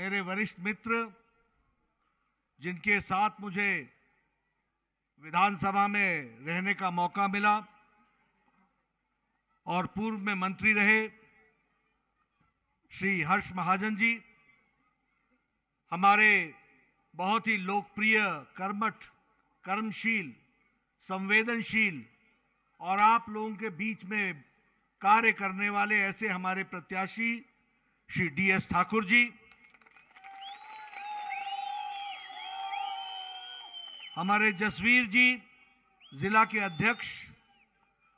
मेरे वरिष्ठ मित्र, जिनके साथ मुझे विधानसभा में रहने का मौका मिला और पूर्व में मंत्री रहे श्री हर्ष महाजन जी, हमारे बहुत ही लोकप्रिय, कर्मठ, कर्मशील, संवेदनशील और आप लोगों के बीच में कार्य करने वाले ऐसे हमारे प्रत्याशी श्री DS ठाकुर जी, हमारे जसवीर जी जिला के अध्यक्ष,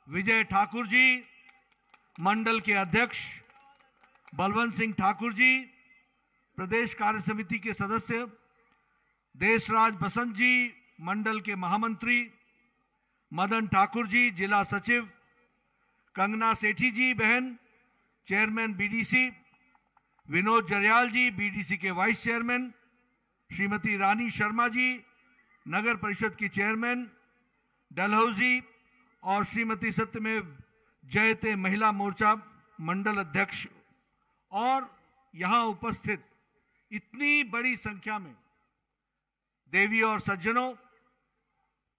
विजय ठाकुर जी मंडल के अध्यक्ष, बलवंत सिंह ठाकुर जी प्रदेश कार्य समिति के सदस्य, देशराज बसंत जी मंडल के महामंत्री, मदन ठाकुर जी जिला सचिव, कंगना सेठी जी बहन चेयरमैन BDC, विनोद जरयाल जी BDC के वाइस चेयरमैन, श्रीमती रानी शर्मा जी नगर परिषद की चेयरमैन डलहौजी और श्रीमती सत्यमेव जयते महिला मोर्चा मंडल अध्यक्ष और यहां उपस्थित इतनी बड़ी संख्या में देवी और सज्जनों,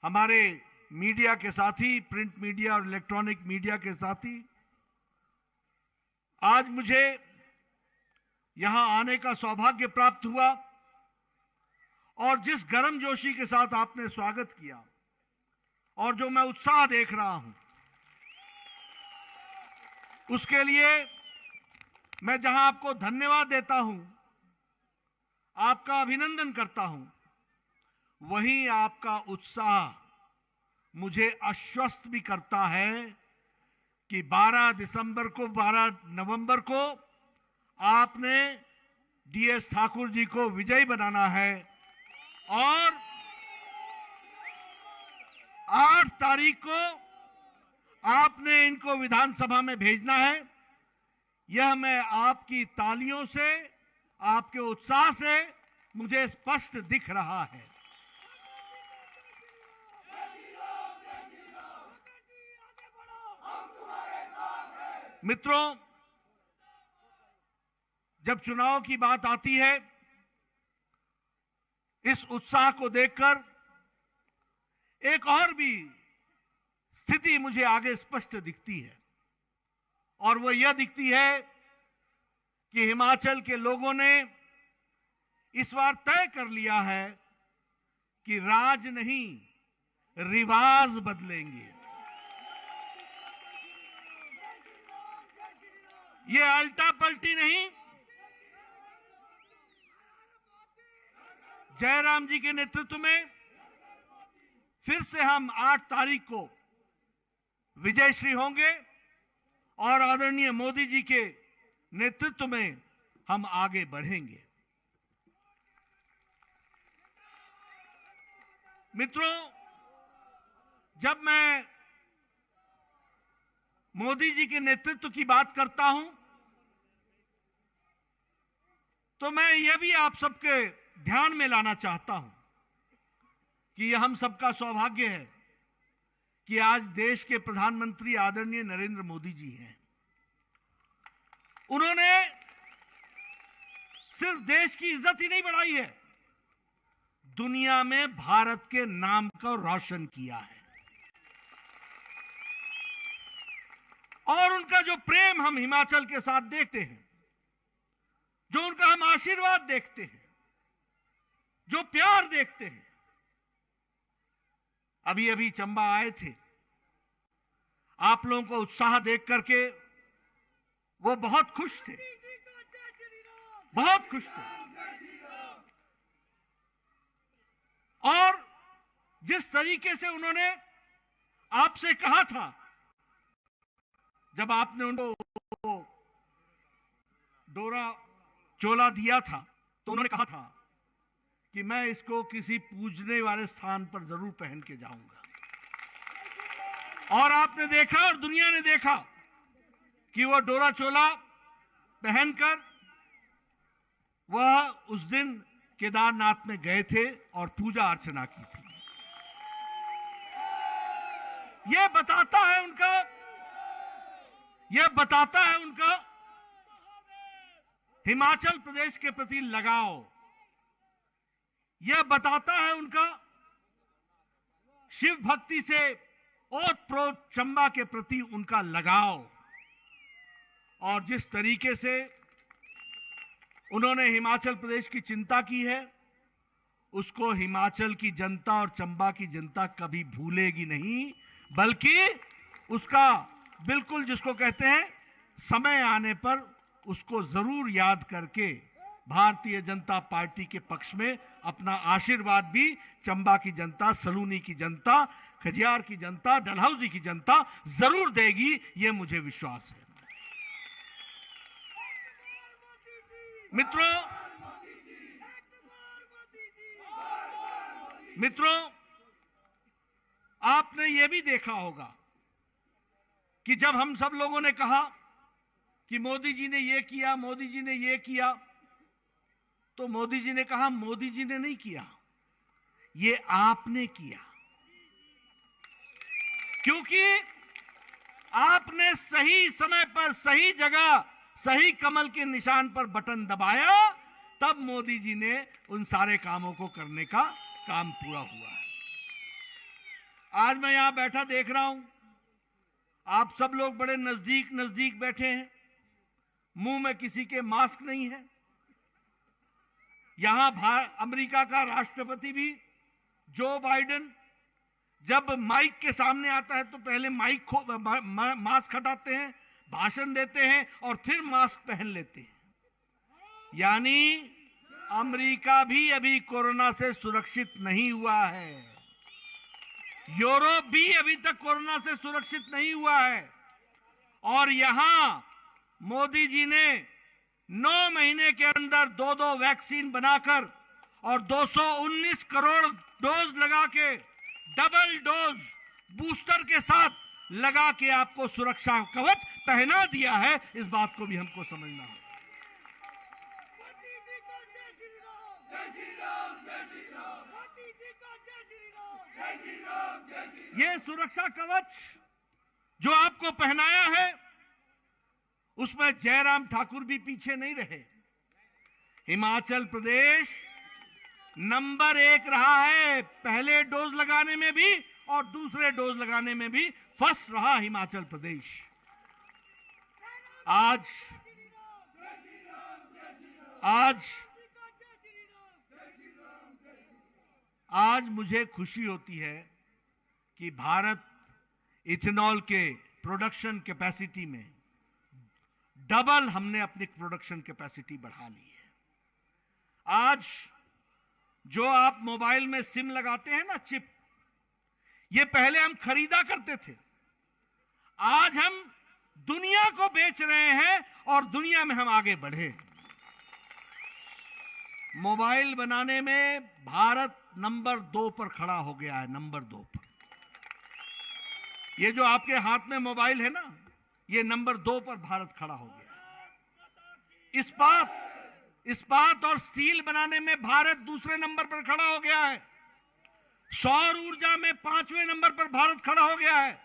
हमारे मीडिया के साथी, प्रिंट मीडिया और इलेक्ट्रॉनिक मीडिया के साथी, आज मुझे यहां आने का सौभाग्य प्राप्त हुआ और जिस गर्मजोशी के साथ आपने स्वागत किया और जो मैं उत्साह देख रहा हूं, उसके लिए मैं जहां आपको धन्यवाद देता हूं, आपका अभिनंदन करता हूं, वहीं आपका उत्साह मुझे आश्वस्त भी करता है कि 12 नवंबर को आपने DS ठाकुर जी को विजयी बनाना है और 8 तारीख को आपने इनको विधानसभा में भेजना है। यह मैं आपकी तालियों से, आपके उत्साह से मुझे स्पष्ट दिख रहा है। मित्रों, जब चुनाव की बात आती है, इस उत्साह को देखकर एक और भी स्थिति मुझे आगे स्पष्ट दिखती है और वो यह दिखती है कि हिमाचल के लोगों ने इस बार तय कर लिया है कि राज नहीं, रिवाज बदलेंगे। ये अल्टा पलटी नहीं, जयराम जी के नेतृत्व में फिर से हम 8 तारीख को विजयश्री होंगे और आदरणीय मोदी जी के नेतृत्व में हम आगे बढ़ेंगे। मित्रों, जब मैं मोदी जी के नेतृत्व की बात करता हूं, तो मैं यह भी आप सबके ध्यान में लाना चाहता हूं कि यह हम सबका सौभाग्य है कि आज देश के प्रधानमंत्री आदरणीय नरेंद्र मोदी जी हैं। उन्होंने सिर्फ देश की इज्जत ही नहीं बढ़ाई है, दुनिया में भारत के नाम को रोशन किया है। और उनका जो प्रेम हम हिमाचल के साथ देखते हैं, जो उनका हम आशीर्वाद देखते हैं, जो प्यार देखते हैं। अभी अभी चंबा आए थे, आप लोगों को उत्साह देख करके वो बहुत खुश थे, बहुत खुश थे। और जिस तरीके से उन्होंने आपसे कहा था, जब आपने उनको डोरा चोला दिया था, तो उन्होंने कहा था कि मैं इसको किसी पूजने वाले स्थान पर जरूर पहन के जाऊंगा। और आपने देखा और दुनिया ने देखा कि वो डोरा चोला पहनकर वह उस दिन केदारनाथ में गए थे और पूजा अर्चना की थी। यह बताता है उनका हिमाचल प्रदेश के प्रति लगाव, यह बताता है उनका शिव भक्ति से ओत प्रोत चंबा के प्रति उनका लगाव। और जिस तरीके से उन्होंने हिमाचल प्रदेश की चिंता की है, उसको हिमाचल की जनता और चंबा की जनता कभी भूलेगी नहीं, बल्कि उसका बिल्कुल जिसको कहते हैं समय आने पर उसको जरूर याद करके भारतीय जनता पार्टी के पक्ष में अपना आशीर्वाद भी चंबा की जनता, सलूनी की जनता, खजियार की जनता, डलहौजी की जनता जरूर देगी, यह मुझे विश्वास है। मित्रों, आपने यह भी देखा होगा कि जब हम सब लोगों ने कहा कि मोदी जी ने यह किया, मोदी जी ने यह किया, तो मोदी जी ने कहा मोदी जी ने नहीं किया, ये आपने किया, क्योंकि आपने सही समय पर सही जगह सही कमल के निशान पर बटन दबाया, तब मोदी जी ने उन सारे कामों को करने का काम पूरा हुआ है। आज मैं यहां बैठा देख रहा हूं, आप सब लोग बड़े नजदीक नजदीक बैठे हैं, मुंह में किसी के मास्क नहीं है। यहां अमेरिका का राष्ट्रपति भी जो बाइडेन जब माइक के सामने आता है तो पहले मास्क हटाते हैं, भाषण देते हैं और फिर मास्क पहन लेते हैं। यानी अमेरिका भी अभी कोरोना से सुरक्षित नहीं हुआ है, यूरोप भी अभी तक कोरोना से सुरक्षित नहीं हुआ है। और यहां मोदी जी ने 9 महीने के अंदर 2 वैक्सीन बनाकर और 219 करोड़ डोज लगा के, डबल डोज बूस्टर के साथ लगा के आपको सुरक्षा कवच पहना दिया है। इस बात को भी हमको समझना है। ये सुरक्षा कवच जो आपको पहनाया है, उसमें जयराम ठाकुर भी पीछे नहीं रहे। हिमाचल प्रदेश नंबर 1 रहा है, पहले डोज लगाने में भी और दूसरे डोज लगाने में भी फर्स्ट रहा हिमाचल प्रदेश। आज मुझे खुशी होती है कि भारत इथेनॉल के प्रोडक्शन कैपेसिटी में डबल हमने अपनी प्रोडक्शन कैपेसिटी बढ़ा ली है। आज जो आप मोबाइल में सिम लगाते हैं ना, चिप, ये पहले हम खरीदा करते थे, आज हम दुनिया को बेच रहे हैं और दुनिया में हम आगे बढ़े। मोबाइल बनाने में भारत नंबर 2 पर खड़ा हो गया है, नंबर 2 पर। ये जो आपके हाथ में मोबाइल है ना, ये नंबर 2 पर भारत खड़ा हो गया। इस्पात और स्टील बनाने में भारत दूसरे नंबर पर खड़ा हो गया है। सौर ऊर्जा में 5वें नंबर पर भारत खड़ा हो गया है।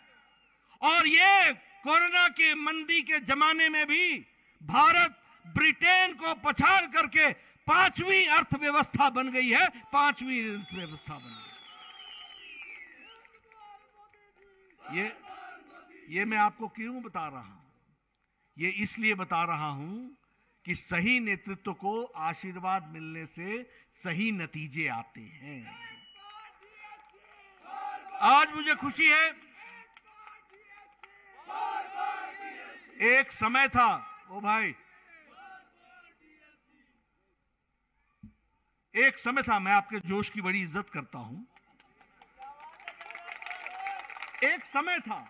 और ये कोरोना के मंदी के जमाने में भी भारत ब्रिटेन को पछाड़ करके 5वीं अर्थव्यवस्था बन गई है, 5वीं अर्थव्यवस्था बन गई। ये मैं आपको क्यों बता रहा हूं? ये इसलिए बता रहा हूं कि सही नेतृत्व को आशीर्वाद मिलने से सही नतीजे आते हैं। आज मुझे खुशी है, एक समय था, ओ भाई, एक समय था, मैं आपके जोश की बड़ी इज्जत करता हूं, एक समय था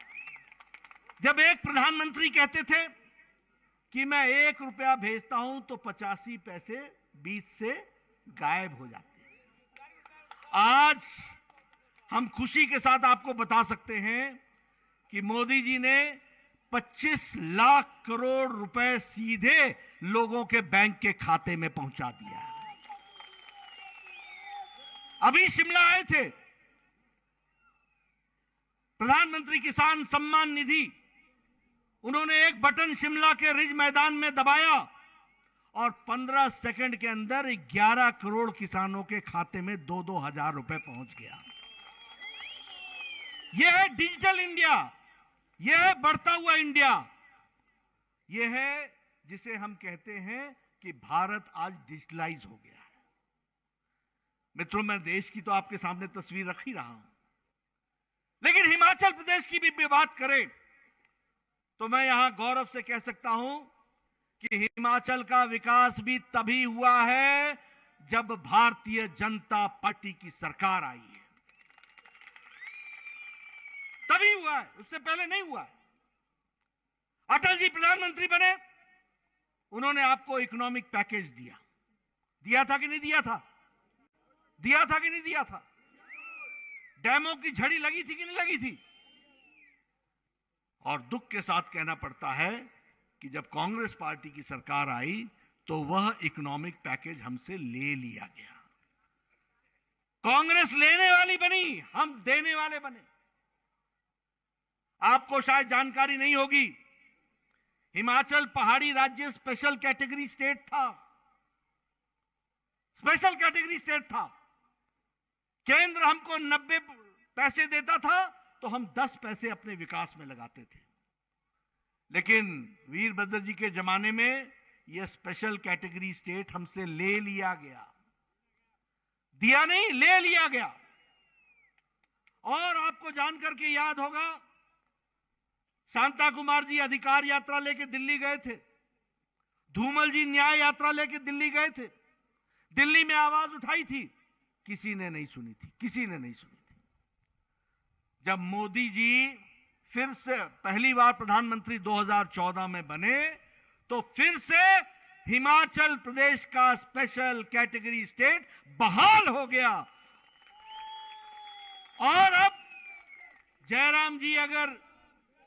जब एक प्रधानमंत्री कहते थे कि मैं 1 रुपया भेजता हूं तो 85 पैसे बीच से गायब हो जाते हैं। आज हम खुशी के साथ आपको बता सकते हैं कि मोदी जी ने 25 लाख करोड़ रुपए सीधे लोगों के बैंक के खाते में पहुंचा दिया है। अभी शिमला आए थे, प्रधानमंत्री किसान सम्मान निधि, उन्होंने एक बटन शिमला के रिज मैदान में दबाया और 15 सेकंड के अंदर 11 करोड़ किसानों के खाते में 2-2 हजार रुपए पहुंच गया। यह है डिजिटल इंडिया, यह है बढ़ता हुआ इंडिया, यह है जिसे हम कहते हैं कि भारत आज डिजिटलाइज हो गया है। मित्रों, मैं देश की तो आपके सामने तस्वीर रख ही रहा हूं, लेकिन हिमाचल प्रदेश की भी बात करें तो मैं यहां गौरव से कह सकता हूं कि हिमाचल का विकास भी तभी हुआ है जब भारतीय जनता पार्टी की सरकार आई है, तभी हुआ है, उससे पहले नहीं हुआ है। अटल जी प्रधानमंत्री बने, उन्होंने आपको इकोनॉमिक पैकेज दिया था कि नहीं दिया था? दिया था कि नहीं दिया था? डैमों की झड़ी लगी थी कि नहीं लगी थी? और दुख के साथ कहना पड़ता है कि जब कांग्रेस पार्टी की सरकार आई तो वह इकोनॉमिक पैकेज हमसे ले लिया गया। कांग्रेस लेने वाली बनी, हम देने वाले बने। आपको शायद जानकारी नहीं होगी, हिमाचल पहाड़ी राज्य स्पेशल कैटेगरी स्टेट था, स्पेशल कैटेगरी स्टेट था। केंद्र हमको 90 पैसे देता था तो हम 10 पैसे अपने विकास में लगाते थे, लेकिन वीरभद्र जी के जमाने में यह स्पेशल कैटेगरी स्टेट हमसे ले लिया गया। दिया नहीं, ले लिया गया। और आपको जानकर के याद होगा, शांता कुमार जी अधिकार यात्रा लेके दिल्ली गए थे, धूमल जी न्याय यात्रा लेके दिल्ली गए थे, दिल्ली में आवाज उठाई थी, किसी ने नहीं सुनी थी, किसी ने नहीं सुनी थी। जब मोदी जी फिर से पहली बार प्रधानमंत्री 2014 में बने तो फिर से हिमाचल प्रदेश का स्पेशल कैटेगरी स्टेट बहाल हो गया। और अब जयराम जी अगर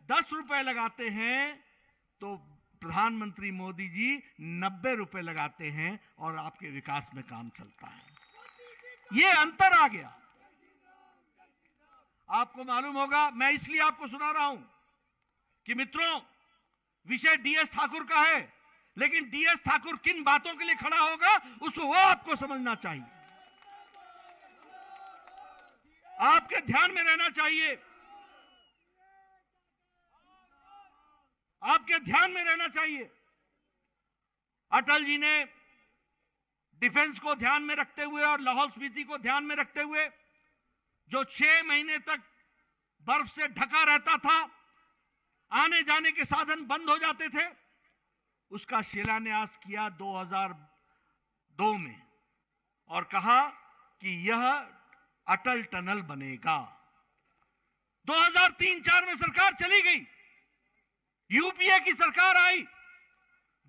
10 रुपए लगाते हैं तो प्रधानमंत्री मोदी जी 90 रुपए लगाते हैं और आपके विकास में काम चलता है। यह अंतर आ गया। आपको मालूम होगा, मैं इसलिए आपको सुना रहा हूं कि मित्रों, विषय डीएस ठाकुर का है, लेकिन डीएस ठाकुर किन बातों के लिए खड़ा होगा उसको वो आपको समझना चाहिए, आपके ध्यान में रहना चाहिए, आपके ध्यान में रहना चाहिए। अटल जी ने डिफेंस को ध्यान में रखते हुए और लाहौल स्पीति को ध्यान में रखते हुए जो 6 महीने तक बर्फ से ढका रहता था, आने जाने के साधन बंद हो जाते थे, उसका शिलान्यास किया 2002 में और कहा कि यह अटल टनल बनेगा। 2003-4 में सरकार चली गई, यूपीए की सरकार आई।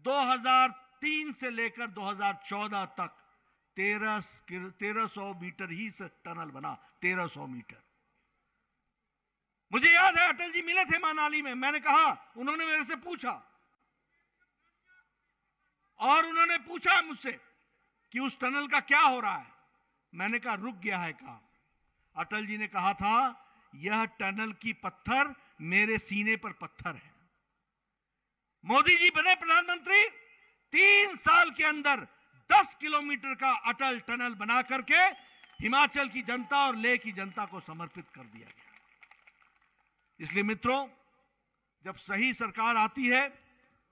2003 से लेकर 2014 तक 1300 मीटर ही से टनल बना, 1300 मीटर। मुझे याद है अटल जी मिले थे मनाली में, मैंने कहा, उन्होंने मेरे से पूछा और उन्होंने पूछा मुझसे कि उस टनल का क्या हो रहा है। मैंने कहा रुक गया है काम। अटल जी ने कहा था यह टनल की पत्थर मेरे सीने पर पत्थर है। मोदी जी बने प्रधानमंत्री, 3 साल के अंदर 10 किलोमीटर का अटल टनल बना करके हिमाचल की जनता और लेह की जनता को समर्पित कर दिया गया। इसलिए मित्रों, जब सही सरकार आती है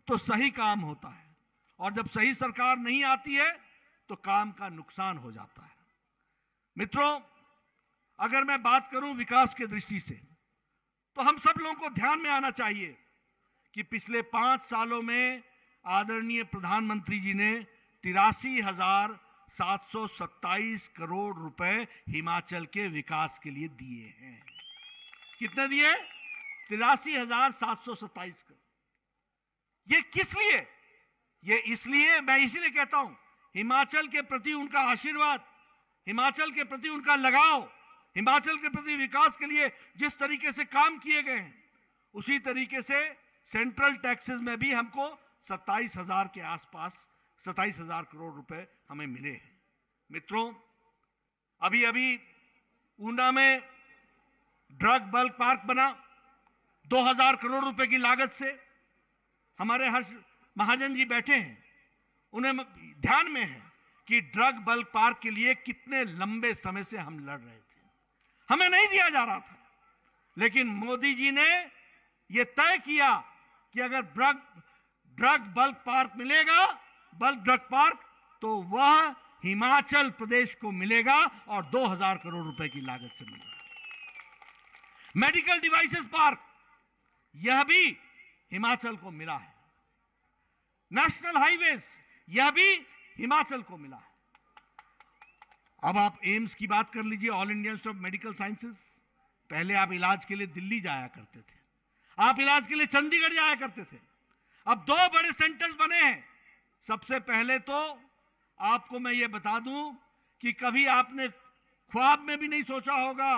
तो सही काम होता है, और जब सही सरकार नहीं आती है तो काम का नुकसान हो जाता है। मित्रों, अगर मैं बात करूं विकास के दृष्टि से, तो हम सब लोगों को ध्यान में आना चाहिए कि पिछले 5 सालों में आदरणीय प्रधानमंत्री जी ने 83,727 करोड़ रुपए हिमाचल के विकास के लिए दिए हैं। कितने दिए? 83,727 करोड़। ये किस लिए? ये इसलिए, मैं इसीलिए कहता हूं, हिमाचल के प्रति उनका आशीर्वाद, हिमाचल के प्रति उनका लगाव, हिमाचल के प्रति विकास के लिए जिस तरीके से काम किए गए हैं, उसी तरीके से सेंट्रल टैक्सेस में भी हमको 27,000 के आसपास 27,000 करोड़ रुपए हमें मिले हैं। मित्रों, अभी अभी ऊना में ड्रग बल्क पार्क बना 2,000 करोड़ रुपए की लागत से। हमारे हर्ष महाजन जी बैठे हैं, उन्हें ध्यान में है कि ड्रग बल्क पार्क के लिए कितने लंबे समय से हम लड़ रहे थे, हमें नहीं दिया जा रहा था। लेकिन मोदी जी ने यह तय किया कि अगर ड्रग बल्क पार्क मिलेगा, बल्क ड्रग पार्क, तो वह हिमाचल प्रदेश को मिलेगा और 2000 करोड़ रुपए की लागत से मिलेगा। मेडिकल डिवाइसेस पार्क, यह भी हिमाचल को मिला है। नेशनल हाईवेज, यह भी हिमाचल को मिला है। अब आप एम्स की बात कर लीजिए, all India institute of medical sciences. पहले आप इलाज के लिए दिल्ली जाया करते थे, आप इलाज के लिए चंडीगढ़ जाया करते थे। अब 2 बड़े सेंटर्स बने हैं। सबसे पहले तो आपको मैं ये बता दूं कि कभी आपने ख्वाब में भी नहीं सोचा होगा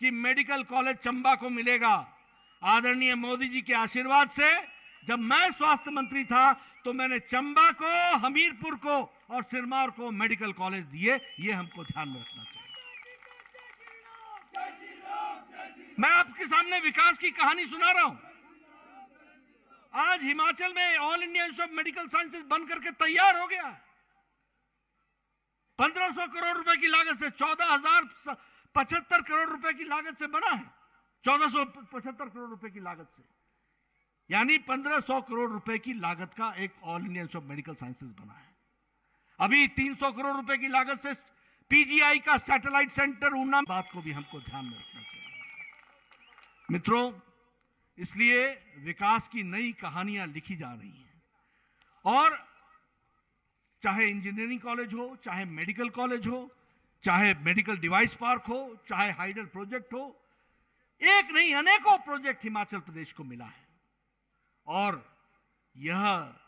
कि मेडिकल कॉलेज चंबा को मिलेगा। आदरणीय मोदी जी के आशीर्वाद से जब मैं स्वास्थ्य मंत्री था तो मैंने चंबा को, हमीरपुर को और सिरमौर को मेडिकल कॉलेज दिए। ये हमको ध्यान में रखना चाहिए। मैं आपके सामने विकास की कहानी सुना रहा हूं। आज हिमाचल में all India institute of medical sciences बन करके तैयार हो गया है। 1500 करोड़ रुपए की लागत से 14,075 करोड़ रुपए की लागत से बना है। 1475 करोड़ रुपए की लागत से, यानी 1500 करोड़ रुपए की लागत का एक all India institute of medical sciences बना है। अभी 300 करोड़ रुपए की लागत से पीजीआई का सैटेलाइट सेंटर ऊना, बात को भी हमको ध्यान में रखना चाहिए मित्रों। इसलिए विकास की नई कहानियां लिखी जा रही हैं। और चाहे इंजीनियरिंग कॉलेज हो, चाहे मेडिकल कॉलेज हो, चाहे मेडिकल डिवाइस पार्क हो, चाहे हाइडल प्रोजेक्ट हो, एक नहीं अनेकों प्रोजेक्ट हिमाचल प्रदेश को मिला है। और यह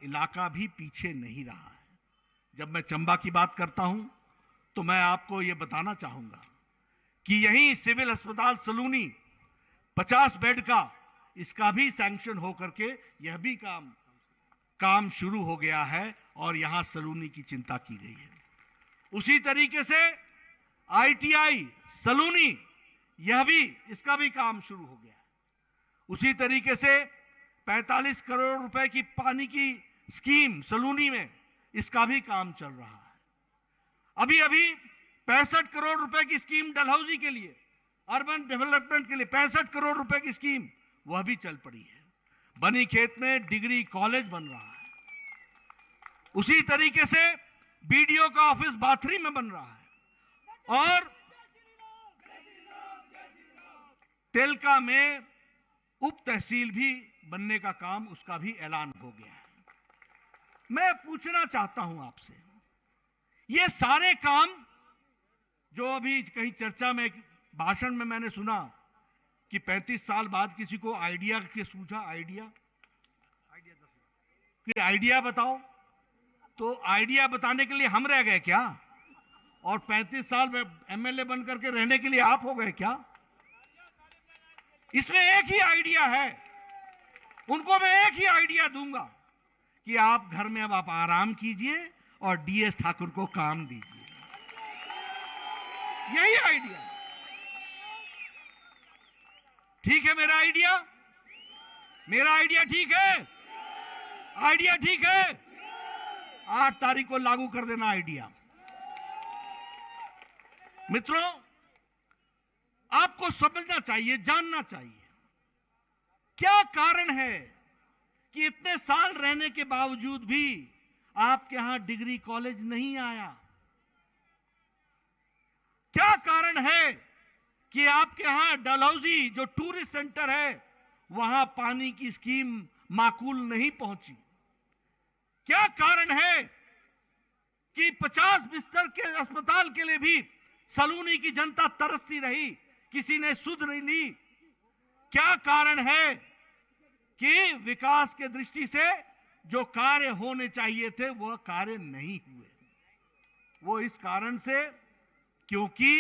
इलाका भी पीछे नहीं रहा है। जब मैं चंबा की बात करता हूं तो मैं आपको यह बताना चाहूंगा कि यहीं सिविल अस्पताल सलूनी 50 बेड का, इसका भी सैंक्शन होकर के यह भी काम शुरू हो गया है और यहां सलूनी की चिंता की गई है। उसी तरीके से आईटीआई सलूनी, यह भी, इसका भी काम शुरू हो गया है। उसी तरीके से 45 करोड़ रुपए की पानी की स्कीम सलूनी में, इसका भी काम चल रहा है। अभी 65 करोड़ रुपए की स्कीम डलहौजी के लिए, अर्बन डेवलपमेंट के लिए 65 करोड़ रुपए की स्कीम, वह भी चल पड़ी है। बनी खेत में डिग्री कॉलेज बन रहा है। उसी तरीके से बीडीओ का ऑफिस बाथरी में बन रहा है। और तेलका में उप तहसील भी बनने का काम, उसका भी ऐलान हो गया है। मैं पूछना चाहता हूं आपसे, ये सारे काम जो अभी कहीं चर्चा में, भाषण में मैंने सुना कि 35 साल बाद किसी को आइडिया के सूझा, आइडिया बताओ, तो आइडिया बताने के लिए हम रह गए क्या? और 35 साल में एमएलए बन करके रहने के लिए आप हो गए क्या? इसमें एक ही आइडिया है। उनको मैं एक ही आइडिया दूंगा कि आप घर में अब आप आराम कीजिए और डीएस ठाकुर को काम दीजिए। यही आइडिया है। ठीक है मेरा आइडिया? मेरा आइडिया ठीक है? आइडिया ठीक है? 8 तारीख को लागू कर देना आइडिया। मित्रों, आपको समझना चाहिए, जानना चाहिए क्या कारण है कि इतने साल रहने के बावजूद भी आपके यहां डिग्री कॉलेज नहीं आया। क्या कारण है कि आपके यहां डलहौजी जो टूरिस्ट सेंटर है, वहां पानी की स्कीम माकूल नहीं पहुंची। क्या कारण है कि 50 बिस्तर के अस्पताल के लिए भी सलूनी की जनता तरसती रही, किसी ने सुध नहीं ली। क्या कारण है कि विकास के दृष्टि से जो कार्य होने चाहिए थे वह कार्य नहीं हुए? वो इस कारण से क्योंकि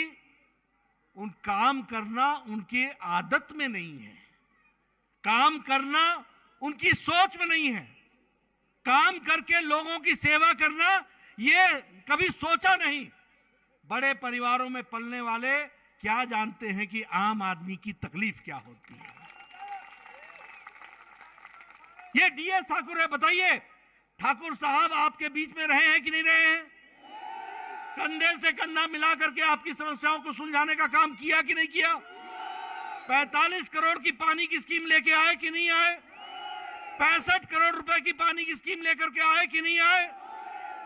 उन काम करना उनकी आदत में नहीं है, काम करना उनकी सोच में नहीं है, काम करके लोगों की सेवा करना ये कभी सोचा नहीं। बड़े परिवारों में पलने वाले क्या जानते हैं कि आम आदमी की तकलीफ क्या होती है। ये डीएस ठाकुर है, बताइए ठाकुर साहब आपके बीच में रहे हैं कि नहीं रहे हैं? कंधे से कंधा मिला करके आपकी समस्याओं को सुलझाने का काम किया कि नहीं किया? 45 करोड़ की पानी की स्कीम लेके आए कि नहीं आए? 65 करोड़ रुपए की पानी की स्कीम लेकर के आए कि नहीं आए?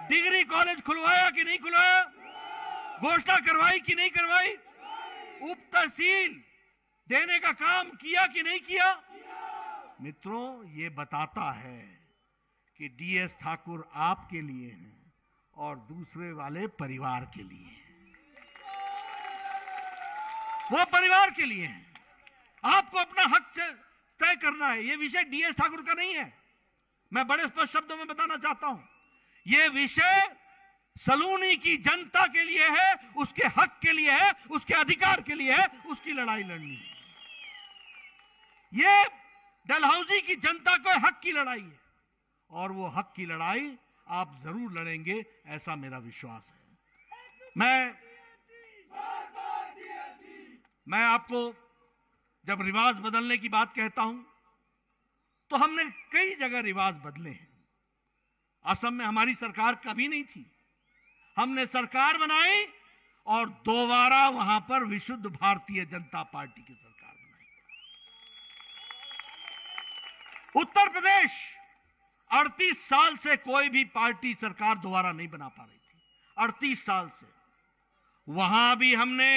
डिग्री कॉलेज खुलवाया कि नहीं खुलवाया? घोषणा करवाई कि नहीं करवाई? उप तहसील देने का काम किया कि नहीं किया? मित्रों, ये बताता है कि डीएस ठाकुर आपके लिए हैं और दूसरे वाले परिवार के लिए हैं। वो परिवार के लिए हैं। आपको अपना हक तय करना है। ये विषय डीएस ठाकुर का नहीं है। मैं बड़े स्पष्ट शब्दों में बताना चाहता हूं, ये विषय सलूनी की जनता के लिए है, उसके हक के लिए है, उसके अधिकार के लिए है, उसकी लड़ाई लड़नी है। ये डलहौजी की जनता को हक की लड़ाई है और वो हक की लड़ाई आप जरूर लड़ेंगे, ऐसा मेरा विश्वास है। मैं आपको जब रिवाज बदलने की बात कहता हूं तो हमने कई जगह रिवाज बदले हैं। असम में हमारी सरकार कभी नहीं थी, हमने सरकार बनाई और दोबारा वहां पर विशुद्ध भारतीय जनता पार्टी की सरकार बनाई। उत्तर प्रदेश 38 साल से कोई भी पार्टी सरकार दोबारा नहीं बना पा रही थी। 38 साल से वहां भी हमने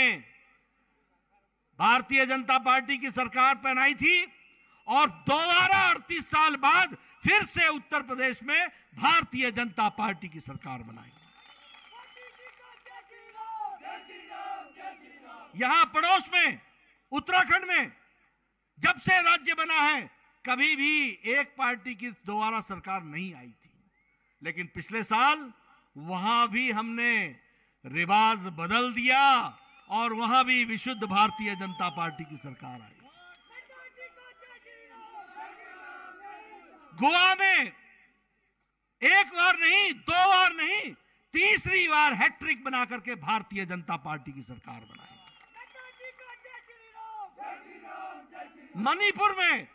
भारतीय जनता पार्टी की सरकार बनाई थी और दोबारा 38 साल बाद फिर से उत्तर प्रदेश में भारतीय जनता पार्टी की सरकार बनाई। यहां पड़ोस में उत्तराखंड में जब से राज्य बना है कभी भी एक पार्टी की दोबारा सरकार नहीं आई थी, लेकिन पिछले साल वहां भी हमने रिवाज बदल दिया और वहां भी विशुद्ध भारतीय जनता पार्टी की सरकार आई। गोवा में एक बार नहीं, दो बार नहीं, तीसरी बार हैट्रिक बना करके भारतीय जनता पार्टी की सरकार बनाई। मणिपुर में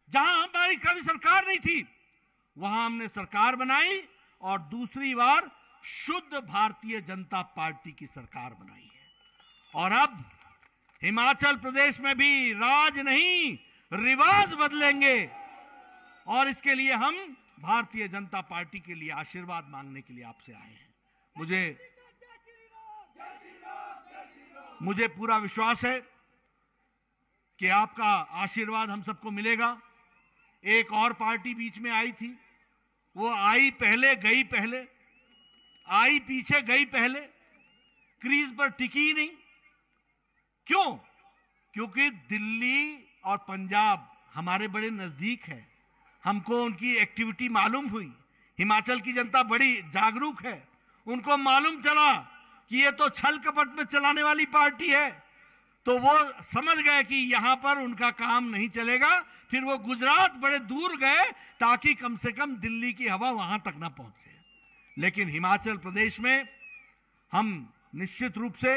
जहां हमारी कभी सरकार नहीं थी वहां हमने सरकार बनाई और दूसरी बार शुद्ध भारतीय जनता पार्टी की सरकार बनाई है। और अब हिमाचल प्रदेश में भी राज नहीं रिवाज बदलेंगे और इसके लिए हम भारतीय जनता पार्टी के लिए आशीर्वाद मांगने के लिए आपसे आए हैं। मुझे पूरा विश्वास है कि आपका आशीर्वाद हम सबको मिलेगा। एक और पार्टी बीच में आई थी, वो आई पहले गई पहले, आई पीछे गई पहले, क्रीज पर टिकी नहीं। क्यों? क्योंकि दिल्ली और पंजाब हमारे बड़े नजदीक है, हमको उनकी एक्टिविटी मालूम हुई। हिमाचल की जनता बड़ी जागरूक है, उनको मालूम चला कि ये तो छल कपट में चलाने वाली पार्टी है, तो वो समझ गए कि यहां पर उनका काम नहीं चलेगा। फिर वो गुजरात बड़े दूर गए ताकि कम से कम दिल्ली की हवा वहां तक ना पहुंचे। लेकिन हिमाचल प्रदेश में हम निश्चित रूप से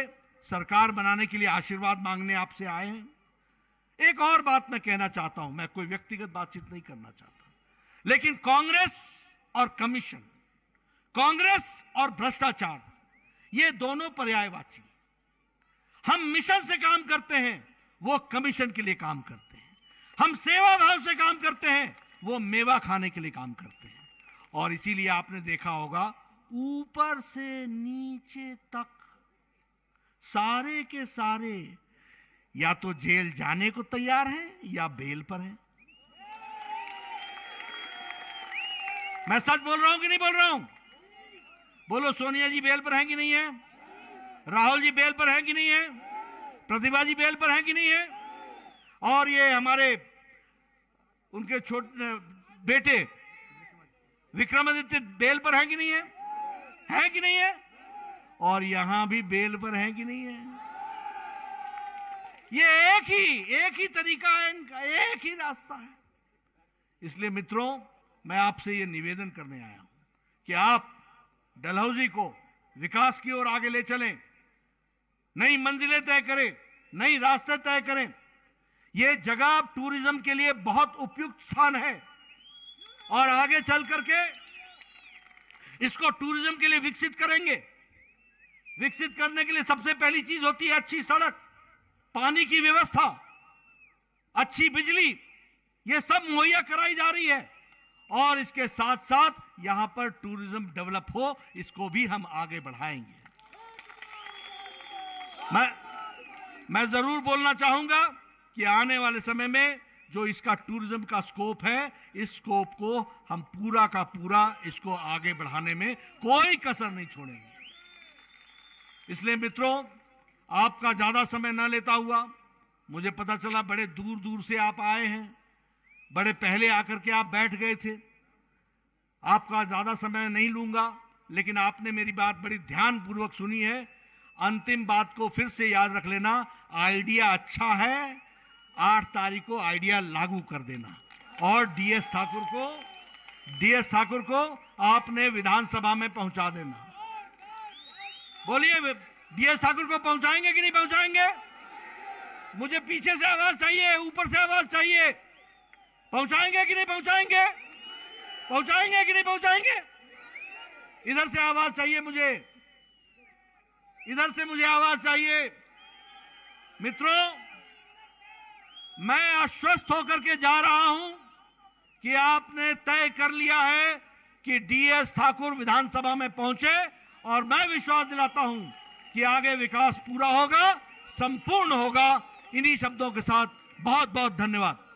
सरकार बनाने के लिए आशीर्वाद मांगने आपसे आए हैं। एक और बात मैं कहना चाहता हूं, मैं कोई व्यक्तिगत बातचीत नहीं करना चाहता, लेकिन कांग्रेस और कमीशन, कांग्रेस और भ्रष्टाचार, ये दोनों पर्यायवाची। हम मिशन से काम करते हैं, वो कमीशन के लिए काम करते हैं। हम सेवा भाव से काम करते हैं, वो मेवा खाने के लिए काम करते हैं। और इसीलिए आपने देखा होगा ऊपर से नीचे तक सारे के सारे या तो जेल जाने को तैयार हैं या बेल पर हैं। मैं सच बोल रहा हूं कि नहीं बोल रहा हूं? बोलो, सोनिया जी बेल पर हैं कि नहीं है? राहुल जी बेल पर हैं कि नहीं है? प्रतिभा जी बेल पर हैं कि नहीं है? और ये हमारे उनके छोटे बेटे विक्रमादित्य बेल पर हैं कि नहीं है? हैं कि नहीं है? और यहां भी बेल पर हैं कि नहीं है? ये एक ही तरीका है इनका, एक ही रास्ता है। इसलिए मित्रों, मैं आपसे ये निवेदन करने आया हूं कि आप डलहौजी को विकास की ओर आगे ले चलें, नई मंजिलें तय करें, नई रास्ते तय करें। ये जगह टूरिज्म के लिए बहुत उपयुक्त स्थान है और आगे चल करके इसको टूरिज्म के लिए विकसित करेंगे। विकसित करने के लिए सबसे पहली चीज होती है अच्छी सड़क, पानी की व्यवस्था, अच्छी बिजली, ये सब मुहैया कराई जा रही है। और इसके साथ साथ यहां पर टूरिज्म डेवलप हो, इसको भी हम आगे बढ़ाएंगे। मैं जरूर बोलना चाहूंगा कि आने वाले समय में जो इसका टूरिज्म का स्कोप है, इस स्कोप को हम पूरा का पूरा इसको आगे बढ़ाने में कोई कसर नहीं छोड़ेंगे। इसलिए मित्रों, आपका ज्यादा समय न लेता हुआ, मुझे पता चला बड़े दूर दूर से आप आए हैं, बड़े पहले आकर के आप बैठ गए थे। आपका ज्यादा समय नहीं लूंगा, लेकिन आपने मेरी बात बड़ी ध्यानपूर्वक सुनी है। अंतिम बात को फिर से याद रख लेना, आइडिया अच्छा है, 8 तारीख को आइडिया लागू कर देना। और डीएस ठाकुर को आपने विधानसभा में पहुंचा देना। बोलिए, डीएस ठाकुर को पहुंचाएंगे कि नहीं पहुंचाएंगे? मुझे पीछे से आवाज चाहिए, ऊपर से आवाज चाहिए। पहुंचाएंगे कि नहीं पहुंचाएंगे? पहुंचाएंगे कि नहीं पहुंचाएंगे? इधर से आवाज चाहिए मुझे, इधर से मुझे आवाज चाहिए। मित्रों, मैं आश्वस्त होकर के जा रहा हूं कि आपने तय कर लिया है कि डीएस ठाकुर विधानसभा में पहुंचे, और मैं विश्वास दिलाता हूं कि आगे विकास पूरा होगा, संपूर्ण होगा। इन्हीं शब्दों के साथ बहुत बहुत धन्यवाद।